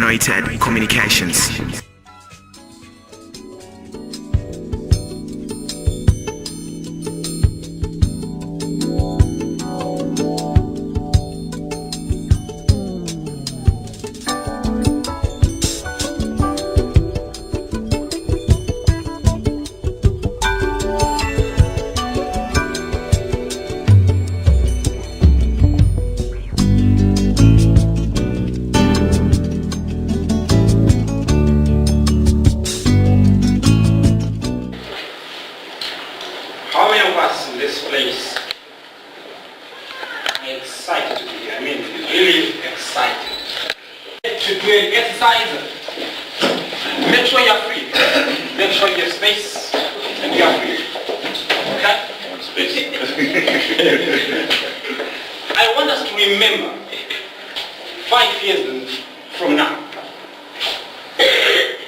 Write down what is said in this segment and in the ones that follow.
generated communications. How many of us in this place are excited to be here? I mean, really excited. To do an exercise, make sure you're free. Make sure you have space and you're free. Okay? I want us to remember 5 years from now,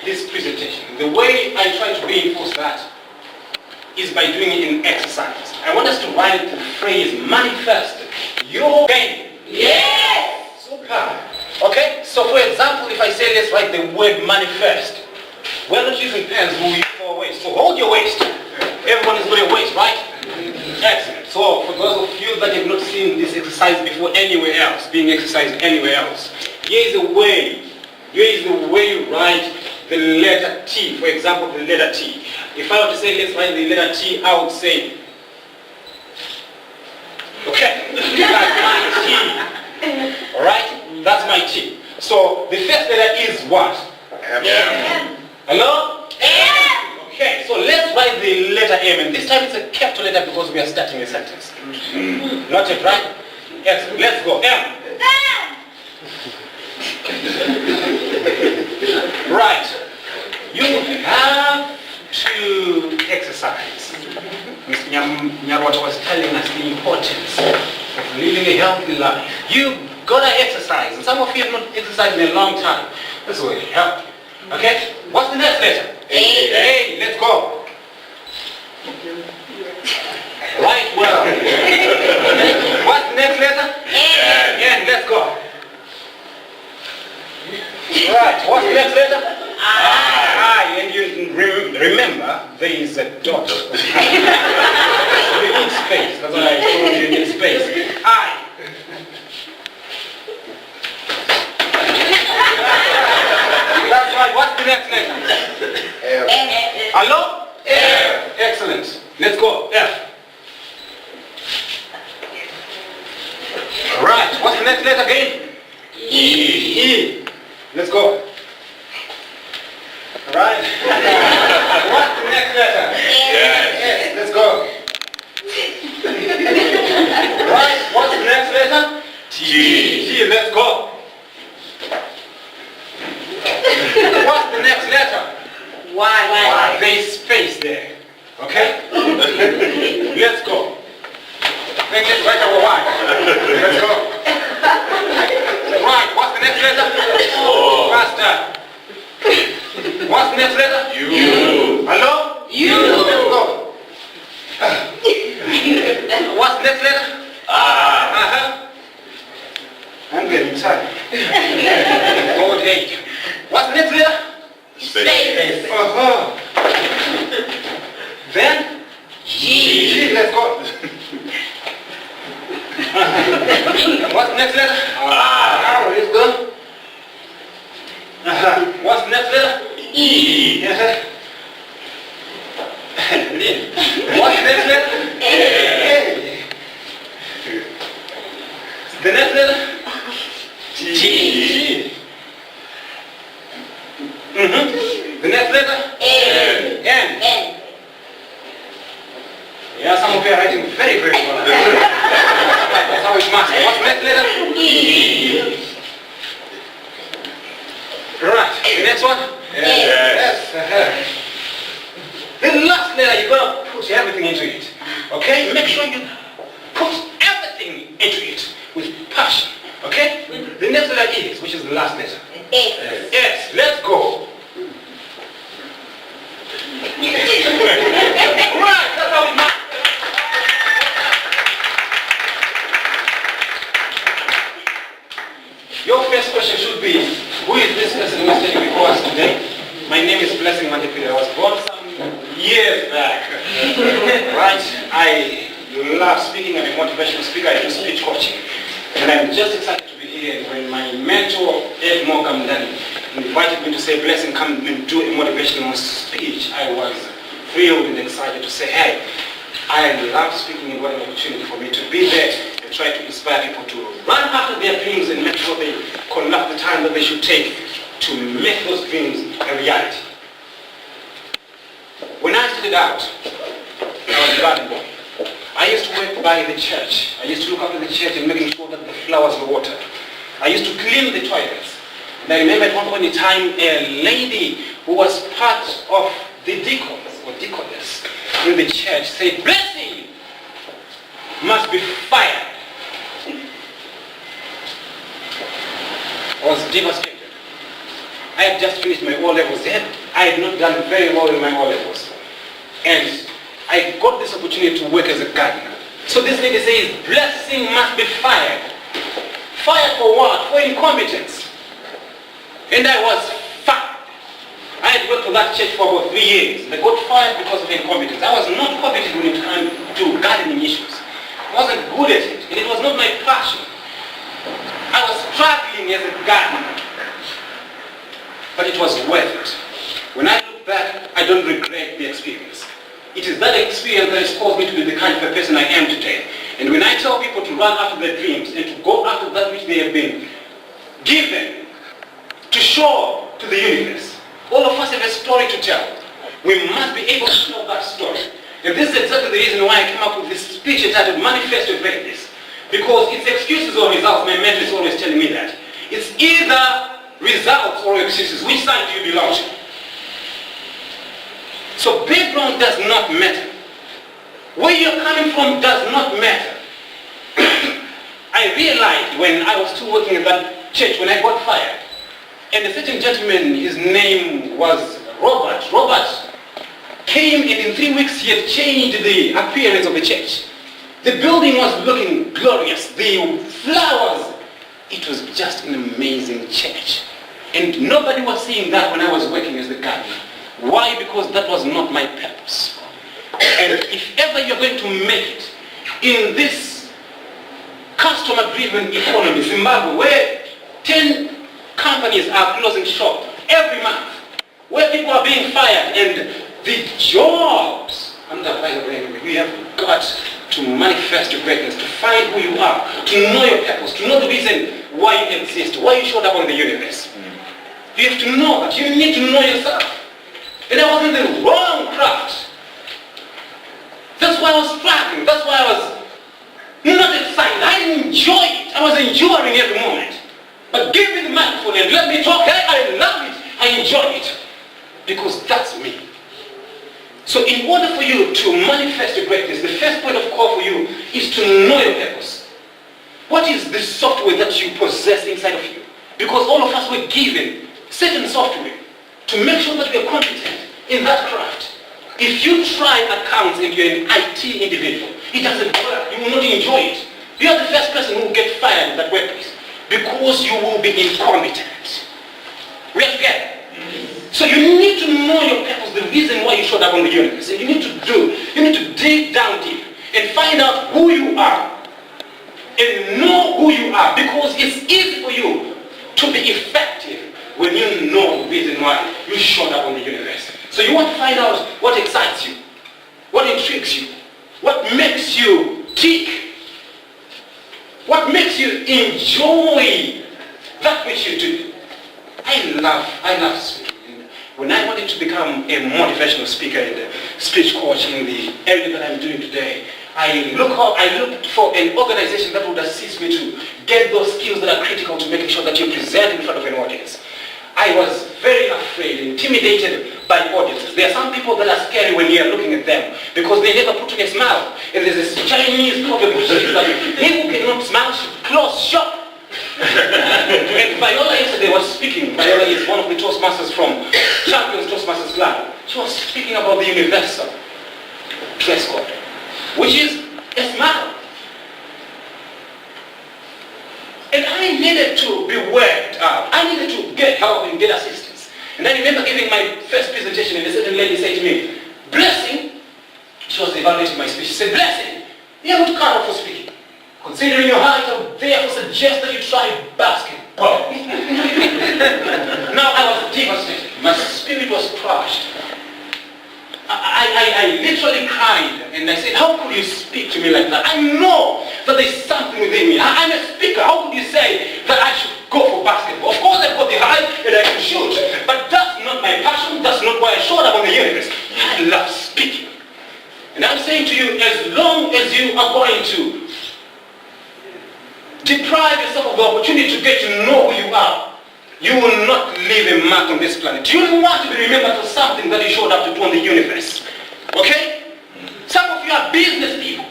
this presentation, the way I try to reinforce that is by doing an exercise. I want us to write the phrase manifest your gain. Yes! Super. Okay? So for example, if I say let's write the word manifest, we're not using pens, we'll use our waist. So hold your waist. Everyone is got a waist, right? Excellent. So for those of you that have not seen this exercise before anywhere else, being exercised anywhere else, here is the way you write the letter T. For example, the letter T. If I were to say let's write the letter T, I would say, okay, that's my T. Alright? That's my T. So the first letter is what? M. Hello? M. Okay, so let's write the letter M, and this time it's a capital letter because we are starting a sentence. Not it, right? Yes, let's go. M. Right. You have to exercise. Mr. Nyarwata was telling us the importance of living a healthy life. You gotta exercise, and some of you have not exercised in a long time. This will help. Okay? What's the next letter? A. A. Let's go. Right, well. What's the next letter? N. N. Let's go. Right, what's the next letter? I. And you remember, there is a dot. You need space. That's why I told you need space. I. That's right. What's the next letter? F. Hello? F. Excellent. Let's go. F. Right. What's the next letter again? E. E. Let's go. Right. What's the next letter? Yes. Let's go. Right. What's the next letter? T. T. Let's go. What's the next letter? Y. There is space there. Okay? Let's go. Then let's write our Y. Let's go. Right. What's the next letter? O. Faster. What's the next letter? U. Hello? U. Let's go. What's the next letter? R. I'm getting tired. Old age. What's the next letter? Space. Then? G. G. Let's go. What's the next letter? R. Let's go. What's the next letter? E. What's the next letter? A. The next letter? T. G. The next letter? N. N. N. Yeah, some of you are writing very, very well. That's how it must be. What's the next letter? E. Right. The next one? Yes. The last letter, you're going to put everything into it. Okay? Make sure you put everything into it with passion. Okay? The next letter is, which is the last letter. S. Yes. Let's go. Right. That's how it must be. Your first question should be, who is this person who is standing before us today? My name is Mandipira. I was born some years back. Right? I love speaking. I'm a motivational speaker. I do speech coaching. And I'm just excited to be here. When my mentor, Ed Morgan, invited me to say, Blessing, come and do a motivational speech, I was thrilled and excited to say, hey, I love speaking, and what an opportunity for me to be there and try to inspire people to run after their dreams and make sure they conduct the time that they should take to make those dreams a reality. When I started out, I was a garden boy. I used to work by the church. I used to look after the church and making sure that the flowers were watered. I used to clean the toilets. And I remember at one point in time, a lady who was part of the deacons or deaconess in the church said, Blessing must be fired. I was devastated. I had just finished my O-levels. I had not done very well in my O-levels. And I got this opportunity to work as a gardener. So this lady says, Blessing must be fired. Fired for what? For incompetence. And I was fired. I had worked for that church for about 3 years. And I got fired because of incompetence. I was not competent when it came to gardening issues. I wasn't good at it. And it was not my passion. I was struggling as a gardener. But it was worth it. When I look back, I don't regret the experience. It is that experience that has caused me to be the kind of a person I am today. And when I tell people to run after their dreams and to go after that which they have been given to show to the universe, all of us have a story to tell. We must be able to tell that story. And this is exactly the reason why I came up with this speech entitled Manifest Your Greatness. Because it's excuses or results. My mentor is always telling me that. It's either results or excuses. Which side do you belong to? So background does not matter. Where you're coming from does not matter. I realized when I was still working at that church, when I got fired, and a certain gentleman, his name was Robert. Robert came and in 3 weeks he had changed the appearance of the church. The building was looking glorious. The flowers, it was just an amazing church. And nobody was seeing that when I was working as the gardener. Why? Because that was not my purpose. And if ever you're going to make it in this customer-driven economy, Zimbabwe, where 10 companies are closing shop every month, where people are being fired and the jobs, we have got to manifest your greatness, to find who you are, to know your purpose, to know the reason why you exist, why you showed up on the universe. You have to know that. You need to know yourself. And I was in the wrong craft. That's why I was struggling. That's why I was not excited. I didn't enjoy it. I was enduring every moment. But give me the microphone and let me talk. Hey, I love it. I enjoy it. Because that's me. So in order for you to manifest your greatness, the first point of call for you is to know your purpose. What is the software that you possess inside of you? Because all of us were given certain software to make sure that we are competent in that craft. If you try accounts and you're an IT individual, it doesn't work. You will not enjoy it. You are the first person who will get fired in that workplace because you will be incompetent. We are together. So you need to know your purpose, the reason why you showed up on the universe. And you need to dig down deep and find out who you are. And know who you are, because it's easy for you to be effective when you know the reason why you showed up on the universe. So you want to find out what excites you, what intrigues you, what makes you tick, what makes you enjoy that which you do. I love speaking. When I wanted to become a motivational speaker and a speech coach in the area that I'm doing today, I looked for an organization that would assist me to get those skills that are critical to making sure that you present in front of an audience. I was very afraid, intimidated by audiences. There are some people that are scary when you are looking at them because they never put on a smile. And there's this Chinese proverb which says that he who cannot smile should close shop. And Viola yesterday was speaking. Viola is one of the Toastmasters from Champions Toastmasters Club. She was speaking about the universal dress code, which is a smile. And I needed to be worked out. I needed to get help and get assistance. And I remember giving my first presentation, and a certain lady said to me, Blessing, she was evaluating my speech, she said, Blessing, you are not cut out for speaking. Considering your height, I would therefore suggest that you try basketball. Now I was devastated. My spirit was crushed. I literally cried, and I said, how could you speak to me like that? I know that there's something within me. I'm a speaker. How could you say that I should go for basketball? Of course I've got the height and I can shoot, but that's not my passion. That's not why I showed up on the universe. I love speaking. And I'm saying to you, as long as you are going to deprive yourself of the opportunity to get to know who you are, you will not leave a mark on this planet. You will want to be remembered for something that you showed up to do on the universe. Okay? Some of you are business people.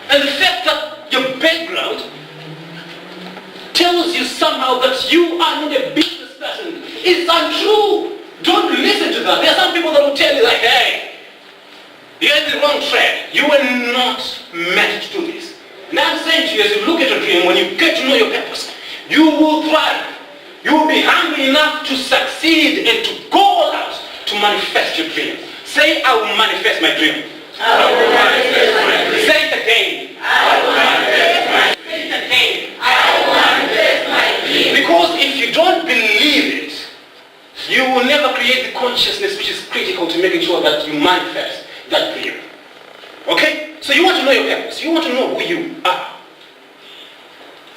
And the fact that your background tells you somehow that you are not a business person is untrue. Don't listen to that. There are some people that will tell you like, hey, you're in the wrong track. You were not meant to do this. And I'm saying to you, as you look at your dream, when you get to know your purpose, you will thrive. You will be hungry enough to succeed and to go all out to manifest your dream. Say, I will manifest my dream. I will manifest my dream. Say it again. I will manifest my dream. Say it again. I will manifest my dream. Because if you don't believe it, you will never create the consciousness which is critical to making sure that you manifest that dream. Okay? So you want to know your purpose. You want to know who you are.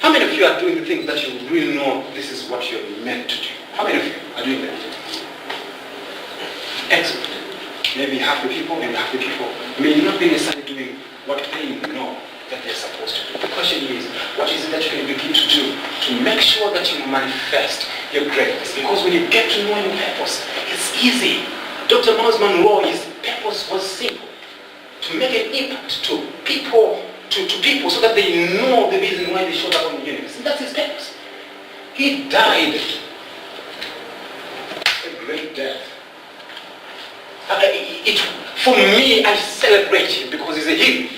How many of you are doing the things that you really know this is what you're meant to do? How many of you are doing that? Excellent. Maybe half the people, maybe half the people may not be necessarily doing what they know that they're supposed to do. The question is, what is it that you can begin to do to make sure that you manifest your greatness? Because when you get to know your purpose, it's easy. Dr. Miles Monroe, his purpose was simple. To make an impact to people so that they know the reason why they showed up on the universe. And that's his purpose. He died a great death. For me, I celebrate him because he's a hero.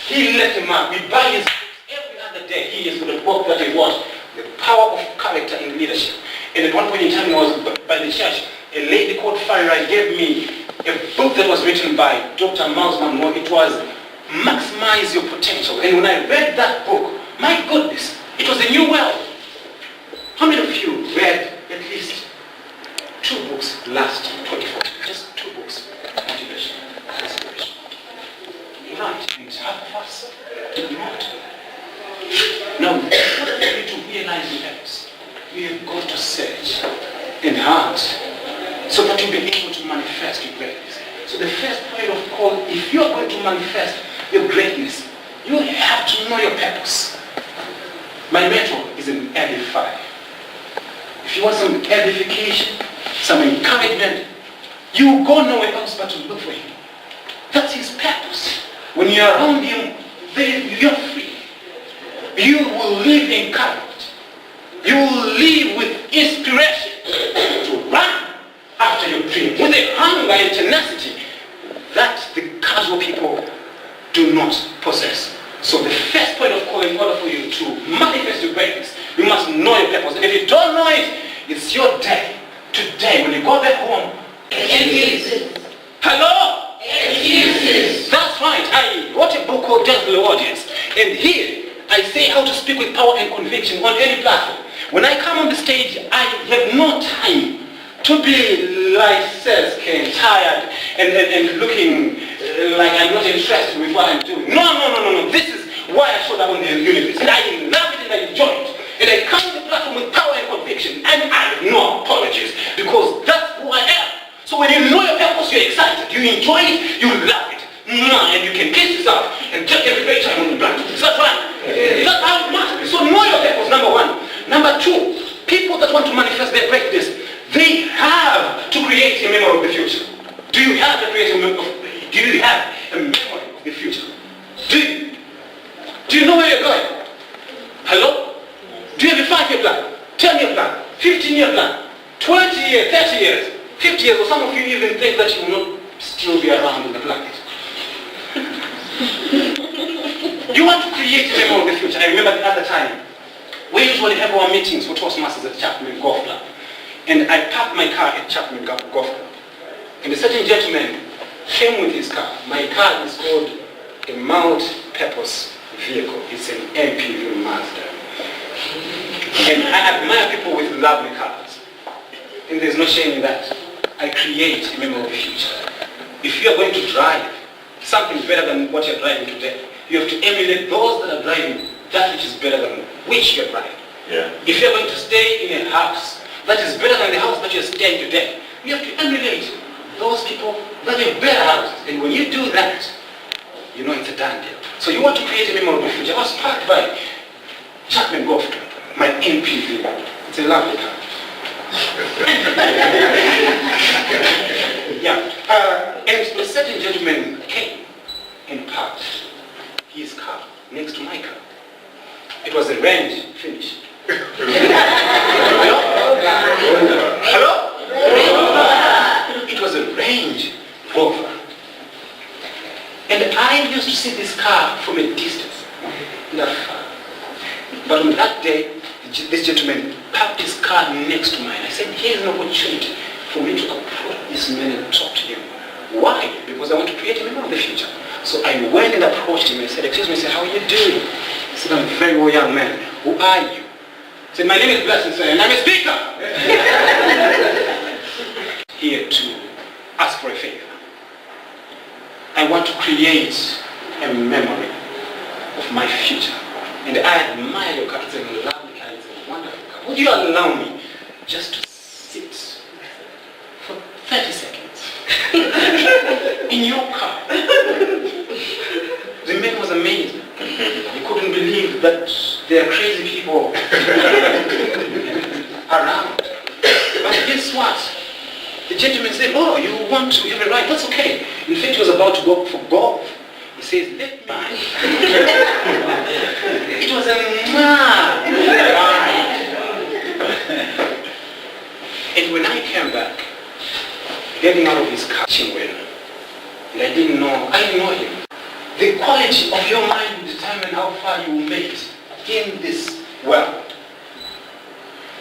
He left a mark. We buy his books every other day. He is with a book that he wrote, The Power of Character in Leadership. And at one point in time, I was by the church. A lady called Farah gave me a book that was written by Dr. Miles Monroe. It was Maximize Your Potential. And when I read that book, my goodness, it was a new world. How many of you read at least 2 books last 24? Just 2 books. Motivation, inspiration. Right, and half of us did not. Now, what do we need to realize in purpose? We have got to search and hunt so that you'll be able to manifest your greatness. So the first point of call, if you're going to manifest your greatness, you have to know your purpose. My mentor is an edifier. If you want some edification, some encouragement, you go nowhere else but to look for him. That's his purpose. When you're around him, you're free. You will live encouraged. You will live with inspiration to run after your dream with a hunger and tenacity that the casual people do not possess. So the first point of call, in order for you to manifest your greatness, you must know your purpose. And if you don't know it, it's your day. Today, when you go back home, excuses. Hello? Excuses. That's right. I wrote a book called Just the Audience. And here, I say how to speak with power and conviction on any platform. When I come on the stage, I have no time to be like tired and looking like I'm not interested with what I'm doing. No. This is why I showed up on the universe. And I love it and I enjoy it. And I come to the platform with power and conviction. And I have no apologies because that's who I am. So when you know your purpose, you're excited. You enjoy it, you love it. And you can kiss yourself and take every great time on the planet. Is that right? That's how it must be. So know your purpose, number 1. Number 2, people that want to manifest their greatness, they have to create a memory of the future. Do you have to create a memory of the future? Do you know where you're going? Hello? Do you have a 5-year plan? 10-year plan? 15-year plan? 20 years, 30 years, 50 years, or some of you even think that you will not still be around on the planet. You want to create a memory of the future. I remember the other time We usually have our meetings for Toastmasters at Chapman Golf Club. And I parked my car at Chapman Golf Club. And a certain gentleman came with his car. My car is called a multi-purpose vehicle. It's an MPV Mazda. And I admire people with lovely cars. And there's no shame in that. I create a memory of the future. If you are going to drive something better than what you're driving today, you have to emulate those that are driving that which is better than which you're driving. Yeah. If you're going to stay in a house that is better than the house that you're staying today, you have to emulate those people that have better houses. And when you do that, you know it's a done deal. So you want to create a memory of the future. I was parked by Chapman Golf Club, my MPV. It's a lovely car. Yeah. And a certain gentleman came and parked his car next to my car. It was a range finish. Hello? Hello? It was a Range Rover. And I used to see this car from a distance. Not far. But on that day, this gentleman parked his car next to mine. I said, here's an opportunity for me to approach this man and talk to him. Why? Because I want to create a memory of the future. So I went and approached him and said, excuse me, sir, how are you doing? He said, I'm very well, young man. Who are you? I said, my name is Blessing, sir, and I'm a speaker. Here to ask for a favor. I want to create a memory of my future. And I admire your car. It's a lovely car. It's a wonderful car. Would you allow me just to sit for 30 seconds in your car? The man was amazed. He couldn't believe that there are crazy people around. But guess what? The gentleman said, oh, you want to have a ride? That's okay. In fact, he was about to go for golf. He says, let me. It was a mad ride. And when I came back, getting out of his car, and I didn't know him. The quality of your mind will determine how far you will make it in this world.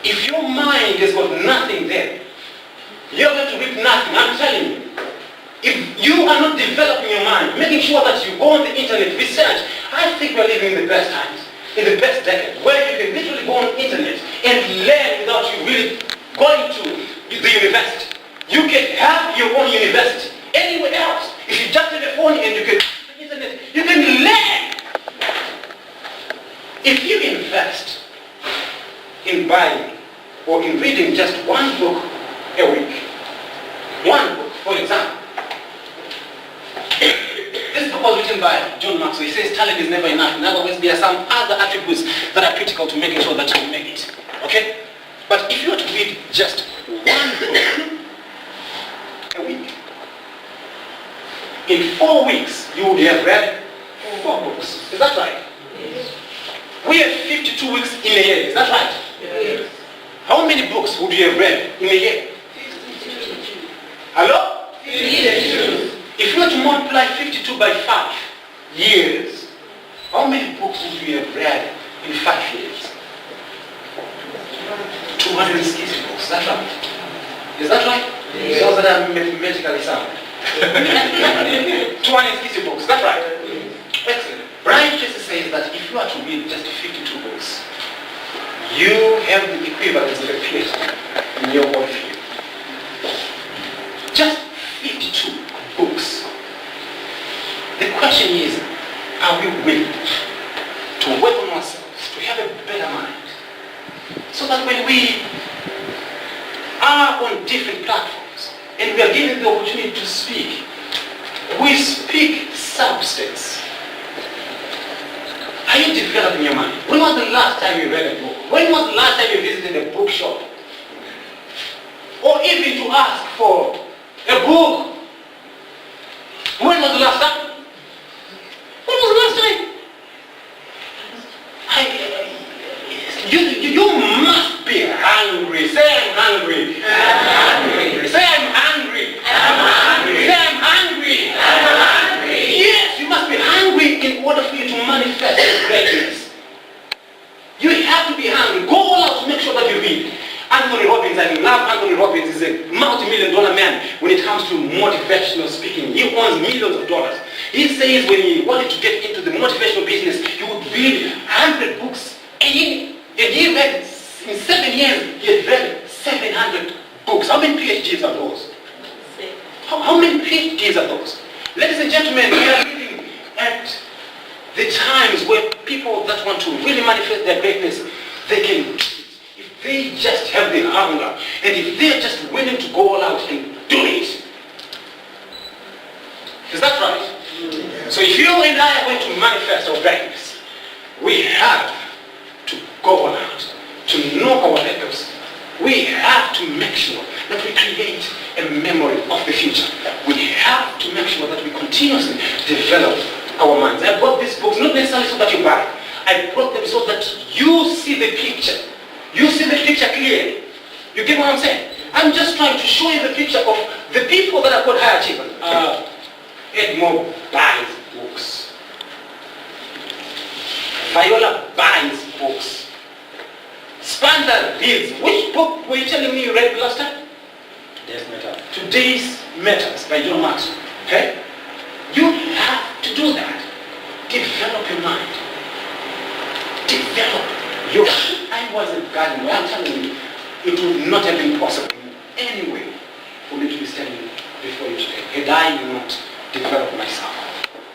If your mind has got nothing there, you're going to reap nothing, I'm telling you. If you are not developing your mind, making sure that you go on the internet, research, I think we're living in the best times, in the best decade, where you can literally go on the internet and learn without you really going to the university. You can have your own university anywhere else. If you just have a phone and you can the internet, you can learn. If you invest in buying or in reading just one book a week, one book, for example, this book was written by John Maxwell. He says talent is never enough. In other words, there are some other attributes that are critical to making sure that you make it. Okay? But if you were to read just one book a week, in 4 weeks, you would have read 4 books. Is that right? Yes. We have 52 weeks in a year. Is that right? Yes. How many books would you have read in a year? 52. Hello? 52. If you were to multiply 52 by 5 years, how many books would you have read in 5 years? 260 books. Is that right? Is that right? Yes. Those that are mathematically sound. 260 books. Is that right? Excellent. Brian Tracy says that if you are to read just 52 books, you have the equivalent of a PhD in your own field. Just 52 books. The question is, are we willing to work on ourselves, to have a better mind, so that when we are on different platforms and we are given the opportunity to speak, we speak substance. Are you developing your mind? When was the last time you read a book? When was the last time you visited a bookshop? Or even to ask for a book? When was the last time? When was the last time? You must be hungry. Say I'm hungry. I'm hungry. Say I'm hungry. I'm hungry. Say I'm hungry. I'm hungry. Yes, you must be hungry in order for you to manifest greatness. You have to be hungry. Robbins. I love Anthony Robbins. He's a multi-million-dollar man when it comes to motivational speaking. He owns millions of dollars. He says when he wanted to get into the motivational business, he would read 100 books a year. And he read, in 7 years, he had read 700 books. How many PhDs are those? How many PhDs are those? Ladies and gentlemen, we are living at the times where people that want to really manifest their greatness, they can do it. If they just have the hunger, and if they're just willing to go all out and do it. Is that right? So if you and I are going to manifest our greatness, we have to go all out, to know our purpose. We have to make sure that we create a memory of the future. We have to make sure that we continuously develop our minds. I brought these books not necessarily so that you buy. I brought them so that you see the picture. You see the picture clearly. You get what I'm saying? I'm just trying to show you the picture of the people that are called high achievers. Edmond buys books. Viola buys books. Spanda reads. Which book were you telling me you read last time? Today's Matter. Today's Matters by John Maxwell. Okay? You have to do that. Develop your mind. Develop your... I was a gardener. I'm telling you, it would not have been possible anyway for me to be standing before you today had I not developed myself.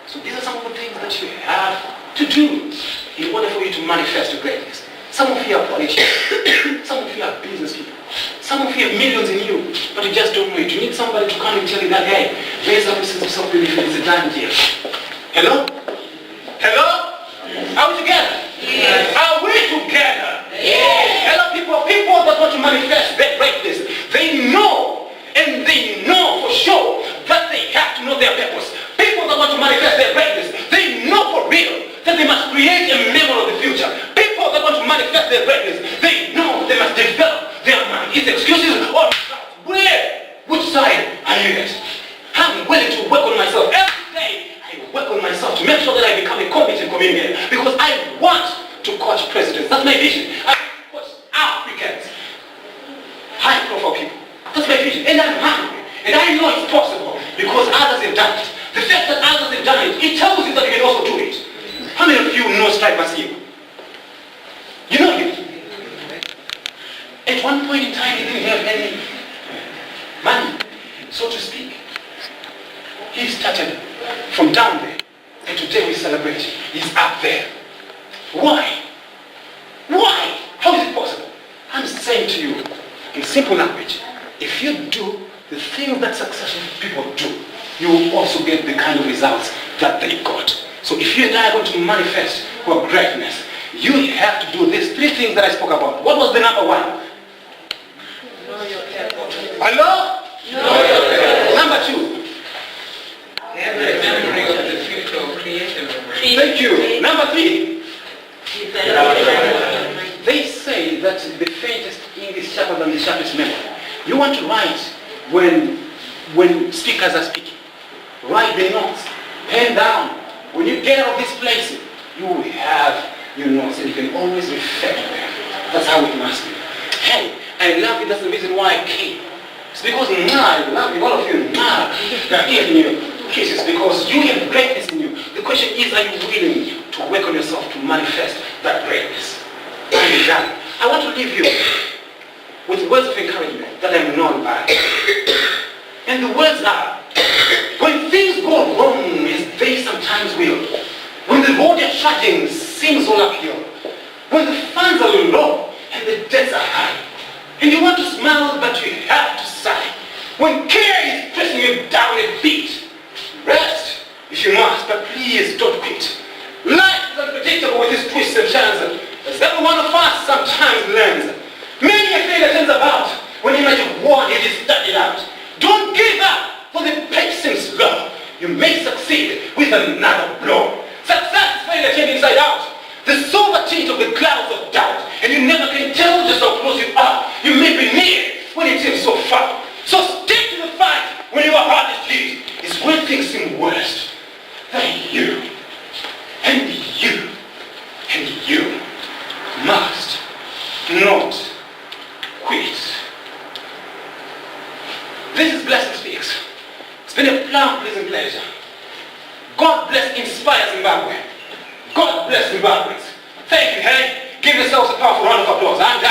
So these are some of the things that you have to do in order for you to manifest your greatness. Some of you are politicians. Some of you are business people. Some of you have millions in you, but you just don't know it. You need somebody to come and tell you that, hey, raise up a sense of self-belief. It's a done deal. Hello? Hello? Are we together? Yes. Are we together? Yes. Hello, people. People that want to manifest their greatness, they know, and they know for sure that they have to know their purpose. People that want to manifest their greatness, they know for real that they must create a memory of the future. People that want to manifest their greatness, they know they must develop their mind. It's excuses or where? Which side are you at? I'm willing to work on myself. Every day I work on myself to make sure that I become a competent communicator because I want to coach presidents. That's my vision. I want to coach Africans. High profile people. That's my vision. And I'm hungry. And I know it's possible because others have done it. The fact that others have done it, it tells you that you can also do it. How many of you know Stripe Massive? You know him. At one point in time, he didn't have any money, so to speak. He started from down there, and today we celebrate. He's up there. Why? Why? How is it possible? I'm saying to you, in simple language, if you do the things that successful people do, you will also get the kind of results that they got. So if you and I are going to manifest for greatness, you have to do these 3 things that I spoke about. What was the number 1? Know your purpose. Hello? Know your purpose. Number 2. Have a memory of the future or create a memory. Thank you. Number 3. Develop your mind. They say that the faintest ink is sharper than the sharpest memory. You want to write when speakers are speaking. Write the notes. Pen down. When you get out of this place, you will have your notes and you can always refer to them. That's how it must be. Hey, I love you. That's the reason why I came. It's because I love you. All of you, I'm giving you kisses because you have greatness in you. The question is, are you willing to work on yourself to manifest that greatness? I'm done. I want to leave you with words of encouragement that I'm known by. And the words are, when things go wrong, as they sometimes will, when the road you're trudging seems all uphill, when the funds are low and the debts are high, and you want to smile but you have to sigh, when care is pressing you down a bit, rest if you must, but please don't quit. Life is unpredictable with its twists and turns, as every one of us sometimes learns. Many a failure turns about when you might have won, it is studied out. Don't give up, for the pace seems slow. You may succeed with another blow. Success is failure turned inside out. The silver tint of the clouds of doubt, and you never can tell just how close you are. You may be near when it seems so far. So stick to the fight when you are hardest hit. It's when things seem worst. Then you, and you, and you must not quit. This is Blessing Speaks. It's been a plum pleasant pleasure. God bless Inspire Zimbabwe. God bless Zimbabweans. Thank you, hey. Give yourselves a powerful round of applause. I'm